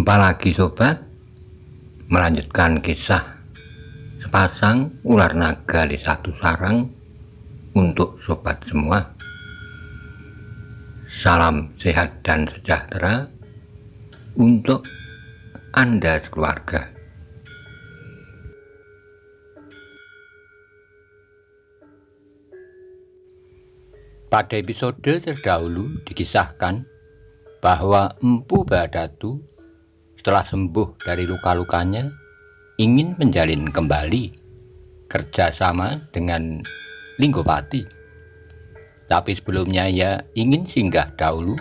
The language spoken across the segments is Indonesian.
Jumpa lagi sobat, melanjutkan kisah sepasang ular naga di satu sarang untuk sobat semua. Salam sehat dan sejahtera untuk Anda sekeluarga. Pada episode terdahulu dikisahkan bahwa Empu Ba'datu setelah sembuh dari luka-lukanya ingin menjalin kembali kerjasama dengan Linggopati. Tapi sebelumnya ia ingin singgah dahulu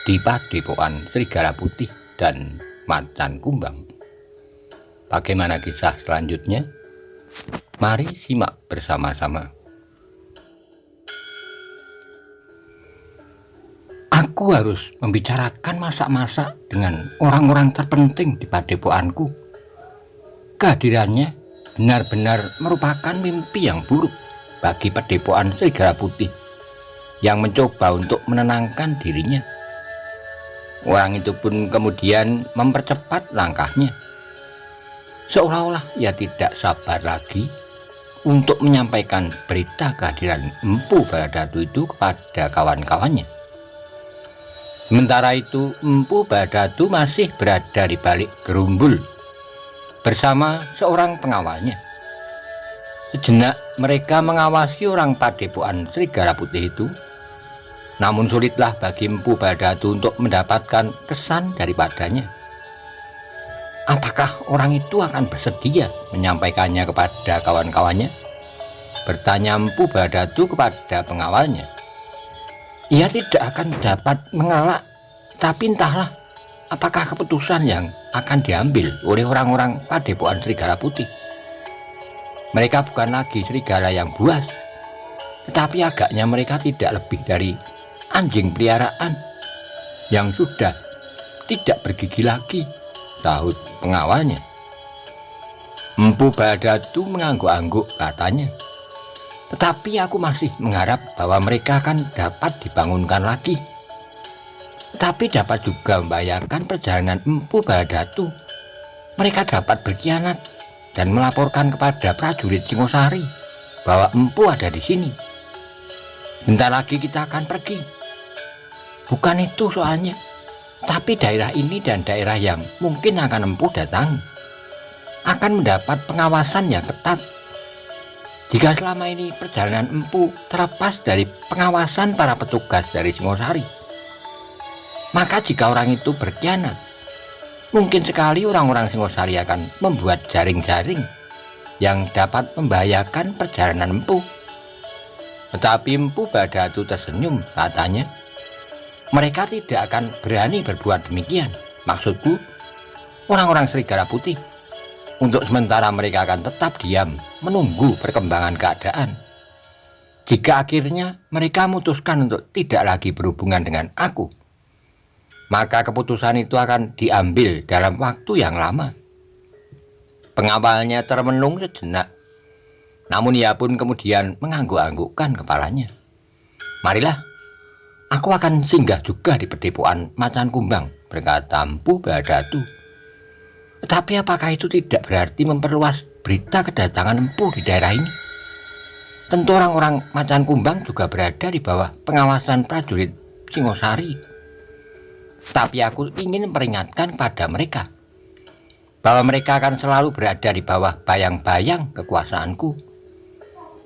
di Padepokan Serigala Putih dan Macan Kumbang. Bagaimana kisah selanjutnya? Mari simak bersama-sama. Aku harus membicarakan masak-masak dengan orang-orang terpenting di padepokanku. Kehadirannya benar-benar merupakan mimpi yang buruk bagi Padepokan Serigala Putih yang mencoba untuk menenangkan dirinya. Orang itu pun kemudian mempercepat langkahnya, seolah-olah ia tidak sabar lagi untuk menyampaikan berita kehadiran Empu Ba'datu itu kepada kawan-kawannya. Sementara itu Empu Ba'datu masih berada di balik gerumbul bersama seorang pengawalnya. Sejenak mereka mengawasi orang Padepokan Serigala Putih itu. Namun sulitlah bagi Empu Ba'datu untuk mendapatkan kesan daripadanya. Apakah orang itu akan bersedia menyampaikannya kepada kawan-kawannya? Bertanya Empu Ba'datu kepada pengawalnya. Ia tidak akan dapat mengelak, tapi entahlah apakah keputusan yang akan diambil oleh orang-orang Padepokan Serigala Putih. Mereka bukan lagi serigala yang buas, tetapi agaknya mereka tidak lebih dari anjing peliharaan yang sudah tidak bergigi lagi, sahut pengawalnya. Empu Ba'datu mengangguk-angguk katanya. Tetapi aku masih mengharap bahwa mereka akan dapat dibangunkan lagi. Tetapi dapat juga membahayakan perjalanan Empu Ba'datu. Mereka dapat berkhianat dan melaporkan kepada prajurit Singosari bahwa Empu ada di sini. Bentar lagi kita akan pergi. Bukan itu soalnya, tapi daerah ini dan daerah yang mungkin akan Empu datangi akan mendapat pengawasan yang ketat. Jika selama ini perjalanan Empu terlepas dari pengawasan para petugas dari Singosari, maka jika orang itu berkhianat, mungkin sekali orang-orang Singosari akan membuat jaring-jaring yang dapat membahayakan perjalanan Empu. Tetapi Empu Ba'datu tersenyum, katanya. Mereka tidak akan berani berbuat demikian. Maksudku, orang-orang Serigala Putih. Untuk sementara mereka akan tetap diam, menunggu perkembangan keadaan. Jika akhirnya mereka memutuskan untuk tidak lagi berhubungan dengan aku, maka keputusan itu akan diambil dalam waktu yang lama. Pengawalnya termenung sejenak, namun ia pun kemudian mengangguk-anggukkan kepalanya. Marilah, aku akan singgah juga di Padepokan Macan Kumbang, berkata Empu Ba'datu. Tetapi apakah itu tidak berarti memperluas berita kedatangan Empu di daerah ini? Tentu orang-orang Macan Kumbang juga berada di bawah pengawasan prajurit Singosari. Tapi aku ingin memperingatkan pada mereka bahwa mereka akan selalu berada di bawah bayang-bayang kekuasaanku.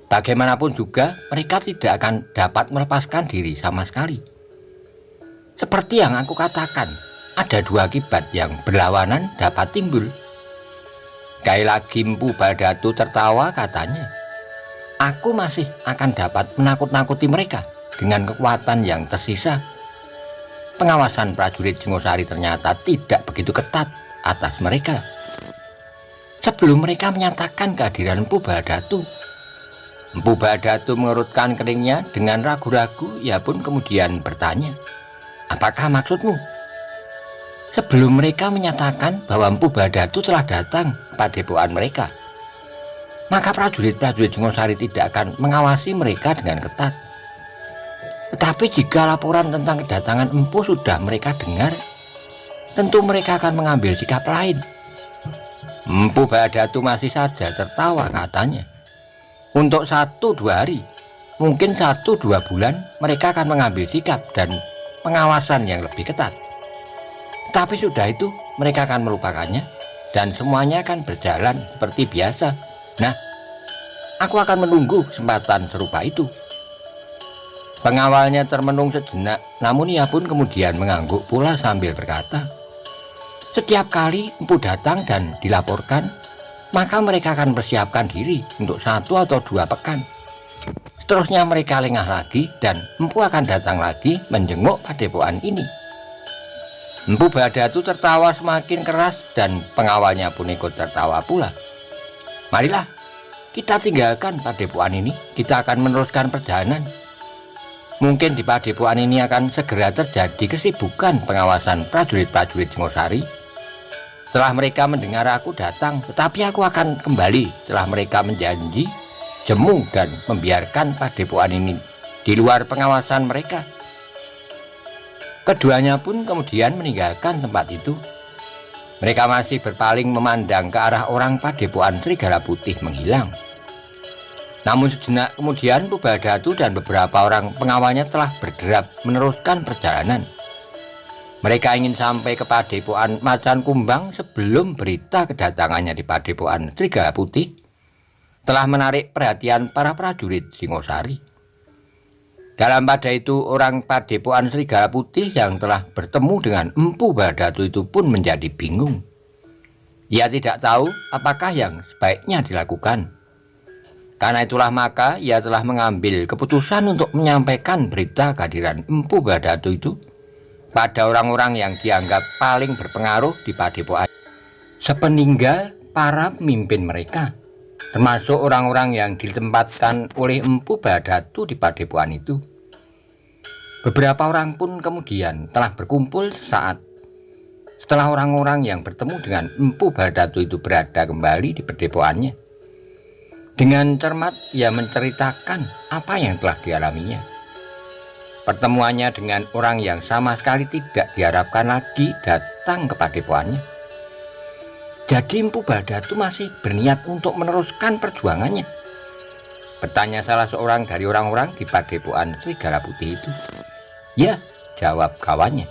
Bagaimanapun juga mereka tidak akan dapat melepaskan diri sama sekali. Seperti yang aku katakan, ada dua akibat yang berlawanan dapat timbul. Sekali lagi Empu Ba'datu tertawa, katanya. Aku masih akan dapat menakut-nakuti mereka dengan kekuatan yang tersisa. Pengawasan prajurit Singosari ternyata tidak begitu ketat atas mereka. Sebelum mereka menyatakan kehadiran Empu Ba'datu, Empu Ba'datu mengerutkan keningnya dengan ragu-ragu. Ia pun kemudian bertanya, apakah maksudmu? Sebelum mereka menyatakan bahwa Empu Ba'datu telah datang ke padepokan mereka, maka prajurit-prajurit Singosari tidak akan mengawasi mereka dengan ketat. Tetapi jika laporan tentang kedatangan Empu sudah mereka dengar, tentu mereka akan mengambil sikap lain. Empu Badatu masih saja tertawa, katanya. Untuk 1-2 hari, mungkin 1-2 bulan, mereka akan mengambil sikap dan pengawasan yang lebih ketat. Tapi sudah itu, mereka akan melupakannya dan semuanya akan berjalan seperti biasa. Nah, aku akan menunggu kesempatan serupa itu. Pengawalnya termenung sejenak, namun ia pun kemudian mengangguk pula sambil berkata, setiap kali empu datang dan dilaporkan, maka mereka akan persiapkan diri untuk 1 atau 2 pekan. Seterusnya mereka lengah lagi dan empu akan datang lagi menjenguk padepokan ini. Empu Badatu tertawa semakin keras dan pengawalnya pun ikut tertawa pula. Marilah, kita tinggalkan padepokan ini, kita akan meneruskan perjalanan. Mungkin di padepokan ini akan segera terjadi kesibukan pengawasan prajurit-prajurit Singosari. Setelah mereka mendengar aku datang, tetapi aku akan kembali setelah mereka menjanji jemu dan membiarkan padepokan ini di luar pengawasan mereka. Keduanya pun kemudian meninggalkan tempat itu. Mereka masih berpaling memandang ke arah orang padepokan Serigala Putih menghilang. Namun sejenak kemudian Empu Badatu dan beberapa orang pengawalnya telah bergerak meneruskan perjalanan. Mereka ingin sampai ke padepokan Macan Kumbang sebelum berita kedatangannya di padepokan Serigala Putih telah menarik perhatian para prajurit Singosari. Dalam pada itu, orang padepokan Serigala Putih yang telah bertemu dengan Empu Badatu itu pun menjadi bingung. Ia tidak tahu apakah yang sebaiknya dilakukan. Karena itulah maka ia telah mengambil keputusan untuk menyampaikan berita kehadiran Empu Badatu itu pada orang-orang yang dianggap paling berpengaruh di padepokan, sepeninggal para pemimpin mereka, termasuk orang-orang yang ditempatkan oleh Empu Badatu di padepokan itu. Beberapa orang pun kemudian telah berkumpul saat setelah orang-orang yang bertemu dengan Empu Badatu itu berada kembali di padepokannya. Dengan cermat ia menceritakan apa yang telah dialaminya. Pertemuannya dengan orang yang sama sekali tidak diharapkan lagi datang ke padepokannya. Jadi Empu Badatu masih berniat untuk meneruskan perjuangannya? Bertanya salah seorang dari orang-orang di padepokan Serigala Putih itu. Ya, jawab kawannya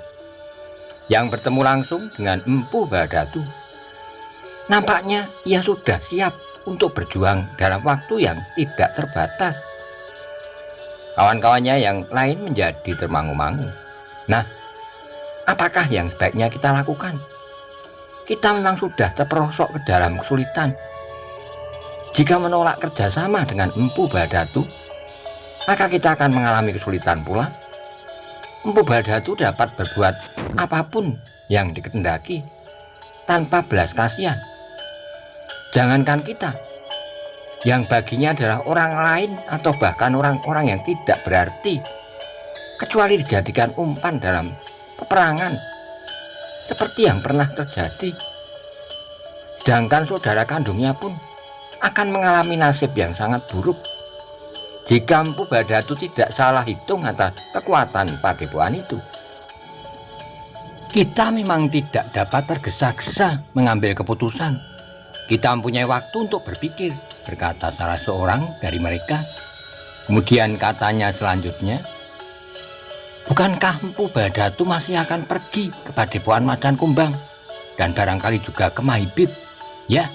yang bertemu langsung dengan Empu Badatu. Nampaknya ia sudah siap untuk berjuang dalam waktu yang tidak terbatas. Kawan-kawannya yang lain menjadi termangu-mangu. Nah, apakah yang sebaiknya kita lakukan? Kita memang sudah terperosok ke dalam kesulitan. Jika menolak kerjasama dengan Empu Badatu, maka kita akan mengalami kesulitan pula. Empu Badatu dapat berbuat apapun yang dikehendaki tanpa belas kasihan. Jangankan kita, yang baginya adalah orang lain atau bahkan orang-orang yang tidak berarti, kecuali dijadikan umpan dalam peperangan, seperti yang pernah terjadi. Sedangkan saudara kandungnya pun akan mengalami nasib yang sangat buruk jika Empu Badatu tidak salah hitung atas kekuatan padepokan itu. Kita memang tidak dapat tergesa-gesa mengambil keputusan. Kita mempunyai waktu untuk berpikir, berkata salah seorang dari mereka. Kemudian katanya selanjutnya, bukankah Empu Badatu masih akan pergi ke padepokan Macan Kumbang dan barangkali juga ke Mahibit? Ya.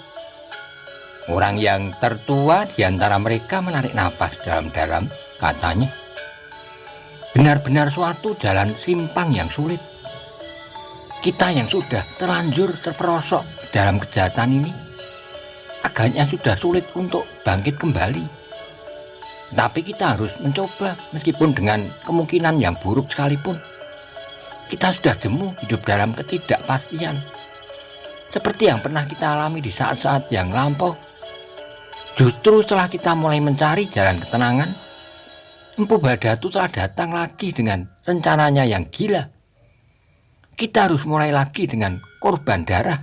Orang yang tertua di antara mereka menarik napas dalam-dalam, katanya. Benar-benar suatu jalan simpang yang sulit. Kita yang sudah terlanjur terperosok dalam kejahatan ini, agaknya sudah sulit untuk bangkit kembali. Tapi kita harus mencoba meskipun dengan kemungkinan yang buruk sekalipun. Kita sudah jemu hidup dalam ketidakpastian, seperti yang pernah kita alami di saat-saat yang lampau. Justru setelah kita mulai mencari jalan ketenangan, Empu Badatu telah datang lagi dengan rencananya yang gila. Kita harus mulai lagi dengan korban darah.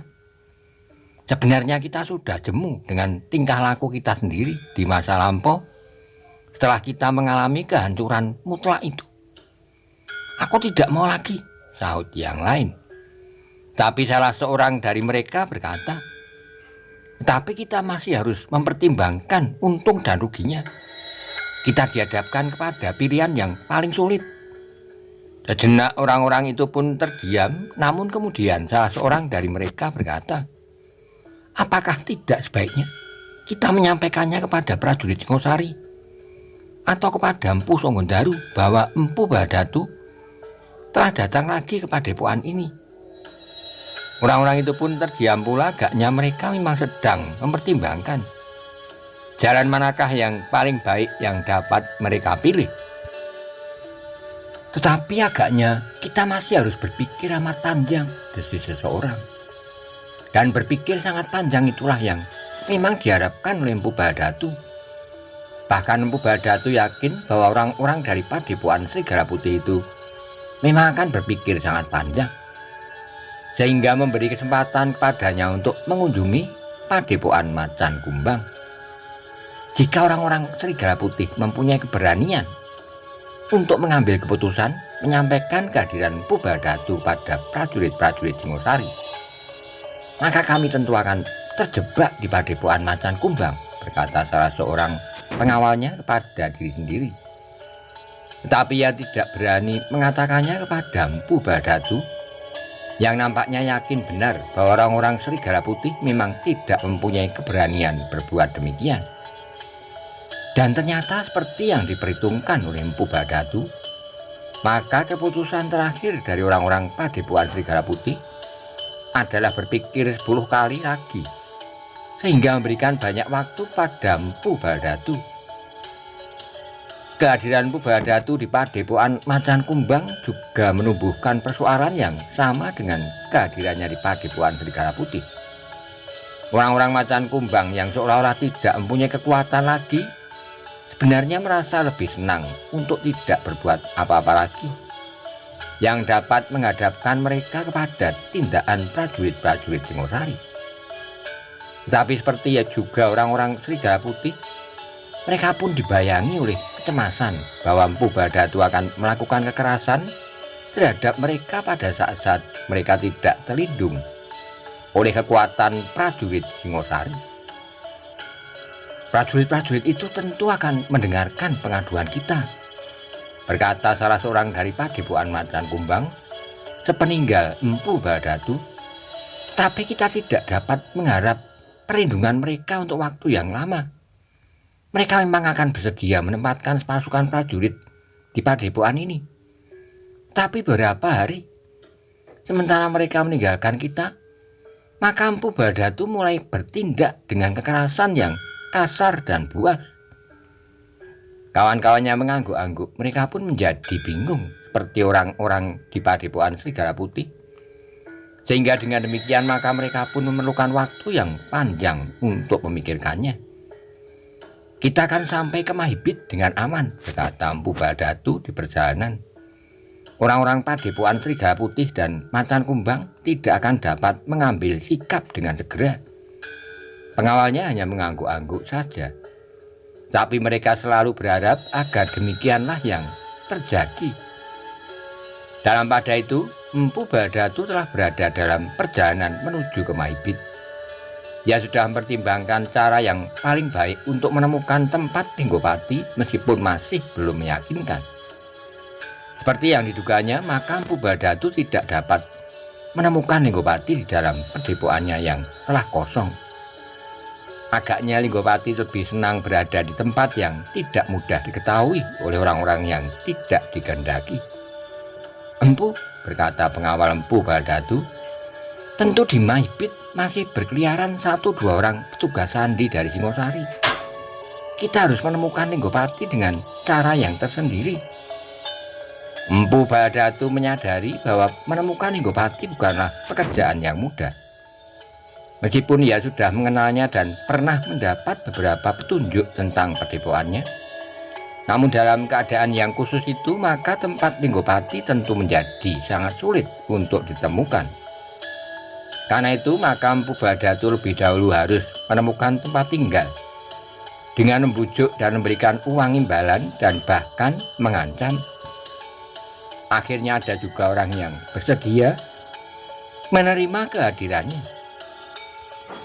Sebenarnya kita sudah jemu dengan tingkah laku kita sendiri di masa lampau setelah kita mengalami kehancuran mutlak itu. Aku tidak mau lagi, sahut yang lain. Tapi salah seorang dari mereka berkata, "Tapi kita masih harus mempertimbangkan untung dan ruginya. Kita dihadapkan kepada pilihan yang paling sulit." Sejenak orang-orang itu pun terdiam, namun kemudian salah seorang dari mereka berkata, "Apakah tidak sebaiknya kita menyampaikannya kepada prajurit Singosari atau kepada Empu Songgondaru bahwa Empu Badatu telah datang lagi ke padepokan ini?" Orang-orang itu pun terdiam pula, agaknya mereka memang sedang mempertimbangkan jalan manakah yang paling baik yang dapat mereka pilih. "Tetapi agaknya kita masih harus berpikir amat panjang," desis seseorang. Dan berpikir sangat panjang itulah yang memang diharapkan oleh Empu Badatu. Bahkan Empu Badatu yakin bahwa orang-orang dari padepokan Serigala Putih itu memang akan berpikir sangat panjang, sehingga memberi kesempatan kepadanya untuk mengunjungi padepokan Macan Kumbang. Jika orang-orang Serigala Putih mempunyai keberanian untuk mengambil keputusan menyampaikan kehadiran Empu Badatu pada prajurit-prajurit Singosari, maka kami tentu akan terjebak di padepokan Macan Kumbang, berkata salah seorang pengawalnya kepada diri sendiri. Tetapi ia tidak berani mengatakannya kepada Empu Badatu, yang nampaknya yakin benar bahwa orang-orang Serigala Putih memang tidak mempunyai keberanian berbuat demikian. Dan ternyata seperti yang diperhitungkan oleh Empu Badatu, maka keputusan terakhir dari orang-orang padepokan Serigala Putih adalah berpikir 10 kali lagi, sehingga memberikan banyak waktu pada Empu Badatu. Kehadiran Empu Badatu di padepokan Macan Kumbang juga menumbuhkan persoalan yang sama dengan kehadirannya di padepokan Serigala Putih. Orang-orang Macan Kumbang yang seolah-olah tidak mempunyai kekuatan lagi sebenarnya merasa lebih senang untuk tidak berbuat apa-apa lagi yang dapat menghadapkan mereka kepada tindakan prajurit-prajurit Singosari. Tapi seperti ya juga orang-orang Serigala Putih, mereka pun dibayangi oleh kecemasan bahwa Empu Badatu akan melakukan kekerasan terhadap mereka pada saat-saat mereka tidak terlindung oleh kekuatan prajurit Singosari. "Prajurit-prajurit itu tentu akan mendengarkan pengaduan kita," berkata salah seorang dari padepokan Macan Kumbang sepeninggal Empu Badatu. "Tapi kita tidak dapat mengharap perlindungan mereka untuk waktu yang lama. Mereka memang akan bersedia menempatkan pasukan prajurit di padepokan ini. Tapi beberapa hari sementara mereka meninggalkan kita, maka Empu Badatu mulai bertindak dengan kekerasan yang kasar dan buas." Kawan-kawannya mengangguk-angguk. Mereka pun menjadi bingung seperti orang-orang di padepokan Serigala Putih. Sehingga dengan demikian maka mereka pun memerlukan waktu yang panjang untuk memikirkannya. "Kita akan sampai ke Mahibit dengan aman," berkata Empu Badatu di perjalanan. "Orang-orang padepokan Serigala Putih dan Macan Kumbang tidak akan dapat mengambil sikap dengan segera." Pengawalnya hanya mengangguk-angguk saja. Tapi mereka selalu berharap agar demikianlah yang terjadi. Dalam pada itu, Empu Badatu telah berada dalam perjalanan menuju ke Mahibit. Ia sudah mempertimbangkan cara yang paling baik untuk menemukan tempat Tinggopati meskipun masih belum meyakinkan. Seperti yang diduganya, maka Empu Badatu tidak dapat menemukan Tinggopati di dalam padepokannya yang telah kosong. Agaknya Tinggopati lebih senang berada di tempat yang tidak mudah diketahui oleh orang-orang yang tidak dikehendaki. "Empu," berkata pengawal Empu Badatu, "tentu di Mahibit masih berkeliaran 1-2 orang petugas sandi dari Singosari. Kita harus menemukan Tinggopati dengan cara yang tersendiri." Empu Badatu menyadari bahwa menemukan Tinggopati bukanlah pekerjaan yang mudah. Meskipun ia sudah mengenalnya dan pernah mendapat beberapa petunjuk tentang padepokannya, namun dalam keadaan yang khusus itu maka tempat Tinggopati tentu menjadi sangat sulit untuk ditemukan. Karena itu maka Empu Badatu lebih dahulu harus menemukan tempat tinggal dengan membujuk dan memberikan uang imbalan dan bahkan mengancam. Akhirnya ada juga orang yang bersedia menerima kehadirannya.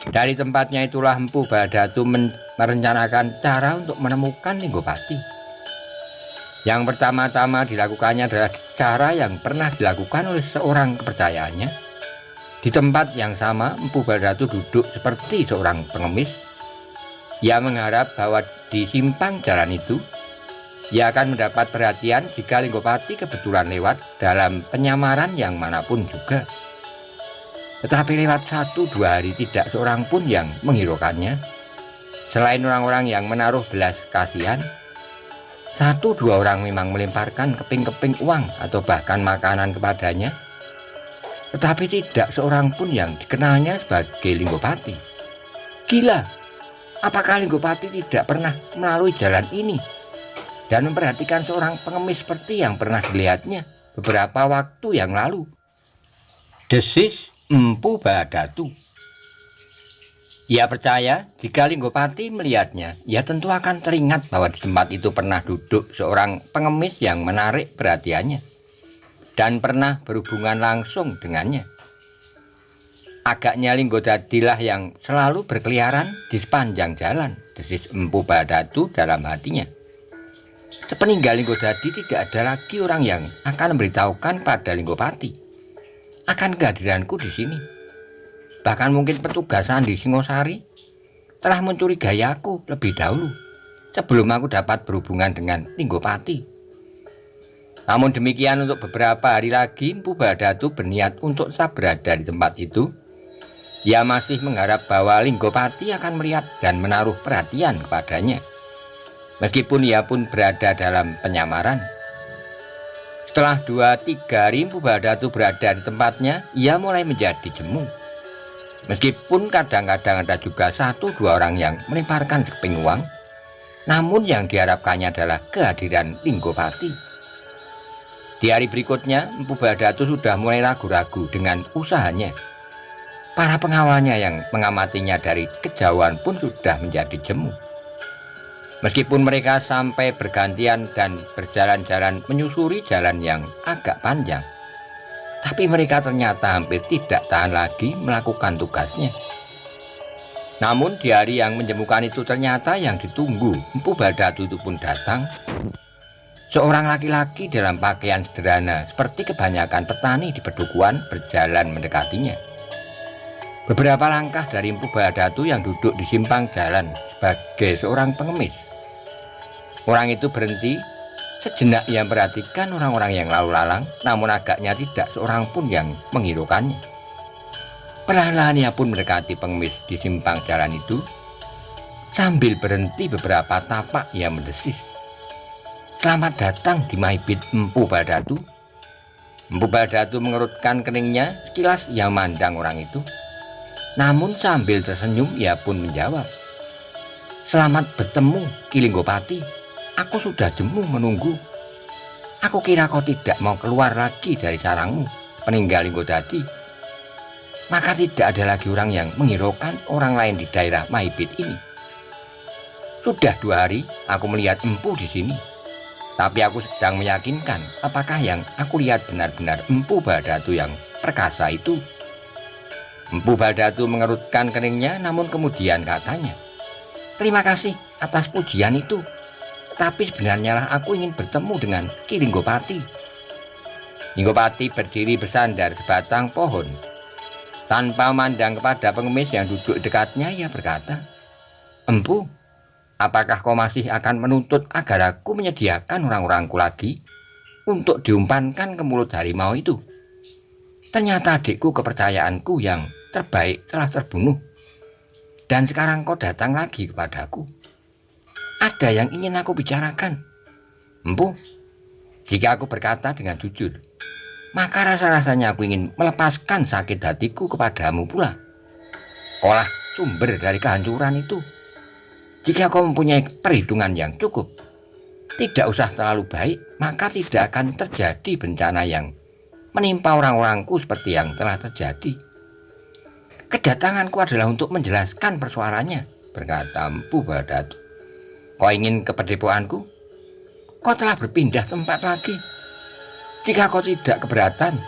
Dari tempatnya itulah Empu Bharadatu merencanakan cara untuk menemukan Linggopati. Yang pertama-tama dilakukannya adalah cara yang pernah dilakukan oleh seorang kepercayaannya. Di tempat yang sama, Empu Bharadatu duduk seperti seorang pengemis. Ia mengharap bahwa di simpang jalan itu ia akan mendapat perhatian jika Linggopati kebetulan lewat dalam penyamaran yang manapun juga. Tetapi lewat 1-2 hari tidak seorang pun yang menghiraukannya. Selain orang-orang yang menaruh belas kasihan, 1-2 orang memang melemparkan keping-keping uang atau bahkan makanan kepadanya. Tetapi tidak seorang pun yang dikenalnya sebagai Linggopati. Gila, apakah Linggopati tidak pernah melalui jalan ini dan memperhatikan seorang pengemis seperti yang pernah dilihatnya beberapa waktu yang lalu? Desis Empu Bharadatu. Ia percaya jika Linggopati melihatnya, ia tentu akan teringat bahwa di tempat itu pernah duduk seorang pengemis yang menarik perhatiannya dan pernah berhubungan langsung dengannya. Agaknya Linggopatilah yang selalu berkeliaran di sepanjang jalan, desis Empu Bharadatu dalam hatinya. Sepeninggal Linggopati tidak ada lagi orang yang akan memberitahukan pada Linggopati akan kehadiranku di sini. Bahkan mungkin petugas di Singosari telah mencurigai aku lebih dahulu sebelum aku dapat berhubungan dengan Linggopati. Namun demikian, untuk beberapa hari lagi Empu Bharadatu berniat untuk tetap berada di tempat itu. Ia masih mengharap bahwa Linggopati akan melihat dan menaruh perhatian kepadanya. Meskipun ia pun berada dalam penyamaran. Setelah 2-3 hari Empu Bharadatu berada di tempatnya, ia mulai menjadi jemu. Meskipun kadang-kadang ada juga 1-2 orang yang melemparkan keping uang, namun yang diharapkannya adalah kehadiran Linggopati. Di hari berikutnya, Empu Bharadatu sudah mulai ragu-ragu dengan usahanya. Para pengawalnya yang mengamatinya dari kejauhan pun sudah menjadi jemu. Meskipun mereka sampai bergantian dan berjalan-jalan menyusuri jalan yang agak panjang, tapi mereka ternyata hampir tidak tahan lagi melakukan tugasnya. Namun di hari yang menjemukan itu ternyata yang ditunggu Empu Bharadatu itu pun datang. Seorang laki-laki dalam pakaian sederhana seperti kebanyakan petani di pedukuhan berjalan mendekatinya. Beberapa langkah dari Empu Bharadatu yang duduk di simpang jalan sebagai seorang pengemis. Orang itu berhenti. Sejenak ia memperhatikan orang-orang yang lalu lalang, namun agaknya tidak seorang pun yang menghiraukannya. Perlahan-lahan ia pun mendekati pengemis di simpang jalan itu. Sambil berhenti beberapa tapak ia mendesis, "Selamat datang di Maibit Empu Bharadatu." Empu Bharadatu mengerutkan keningnya. Sekilas ia memandang orang itu, namun sambil tersenyum ia pun menjawab, "Selamat bertemu, Ki Linggopati. Aku sudah jemu menunggu. Aku kira kau tidak mau keluar lagi dari sarangmu peninggal Linggopati. Maka tidak ada lagi orang yang menghiraukan orang lain di daerah Maibit ini. Sudah 2 hari aku melihat Empu di sini, tapi aku sedang meyakinkan apakah yang aku lihat benar-benar Empu Bharadatu yang perkasa itu." Empu Bharadatu mengerutkan keningnya, namun kemudian katanya, "Terima kasih atas pujian itu. Tapi sebenarnya lah aku ingin bertemu dengan Ki Linggopati." Linggopati berdiri bersandar sebatang pohon. Tanpa memandang kepada pengemis yang duduk dekatnya, ia berkata, "Empu, apakah kau masih akan menuntut agar aku menyediakan orang-orangku lagi untuk diumpankan ke mulut harimau itu? Ternyata adikku kepercayaanku yang terbaik telah terbunuh, dan sekarang kau datang lagi kepadaku. Ada yang ingin aku bicarakan. Empu, jika aku berkata dengan jujur, maka rasa-rasanya aku ingin melepaskan sakit hatiku kepadamu pula. Kaulah sumber dari kehancuran itu. Jika kau mempunyai perhitungan yang cukup, tidak usah terlalu baik, maka tidak akan terjadi bencana yang menimpa orang-orangku seperti yang telah terjadi. Kedatanganku adalah untuk menjelaskan persoalannya," berkata Empu Bharadatu. "Kau ingin ke padepokanku? Kau telah berpindah tempat lagi. Jika kau tidak keberatan,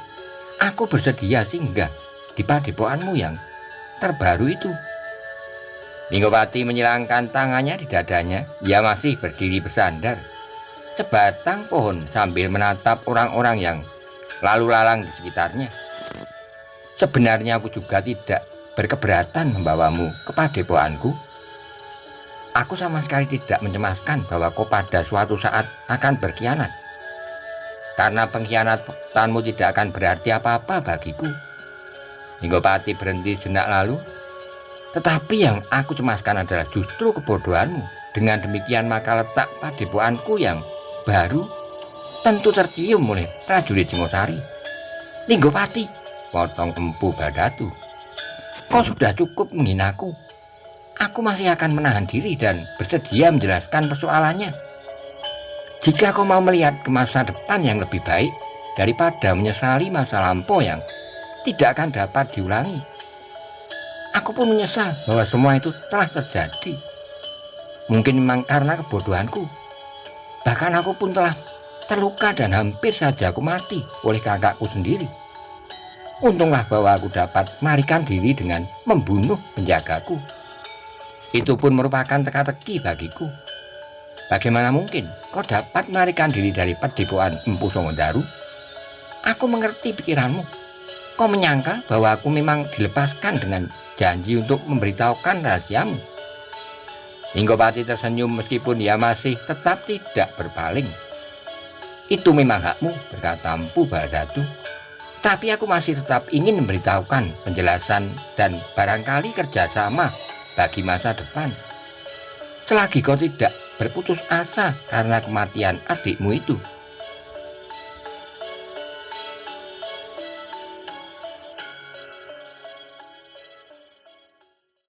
aku bersedia singgah di padepokanmu yang terbaru itu. Linggowati menyilangkan tangannya di dadanya. Ia masih berdiri bersandar sebatang pohon sambil menatap orang-orang yang lalu lalang di sekitarnya. Sebenarnya aku juga tidak berkeberatan membawamu ke padepokanku. Aku sama sekali tidak mencemaskan bahwa kau pada suatu saat akan berkhianat. Karena pengkhianatanmu tidak akan berarti apa-apa bagiku. Linggowati berhenti sejenak lalu. Tetapi yang aku cemaskan adalah justru kebodohanmu. Dengan demikian maka letak padepokanku yang baru tentu tercium oleh prajurit Singosari. Linggowati, potong Empu Bharadatu. Kau sudah cukup menghinaku. Aku masih akan menahan diri dan bersedia menjelaskan persoalannya. Jika kau mau melihat ke masa depan yang lebih baik daripada menyesali masa lampau yang tidak akan dapat diulangi. Aku pun menyesal bahwa semua itu telah terjadi. Mungkin memang karena kebodohanku. Bahkan aku pun telah terluka dan hampir saja aku mati oleh kakakku sendiri. Untunglah bahwa aku dapat melarikan diri dengan membunuh penjagaku. Itu pun merupakan teka-teki bagiku. Bagaimana mungkin kau dapat melarikan diri dari padepokan Empu Sanggawaru? Aku mengerti pikiranmu. Kau menyangka bahwa aku memang dilepaskan dengan janji untuk memberitahukan rahasiamu. Linggowati tersenyum meskipun ia masih tetap tidak berpaling. Itu memang hakmu, berkata Empu Bharadatu. Tapi aku masih tetap ingin memberitahukan penjelasan dan barangkali kerjasama bagi masa depan. Selagi kau tidak berputus asa karena kematian adikmu itu,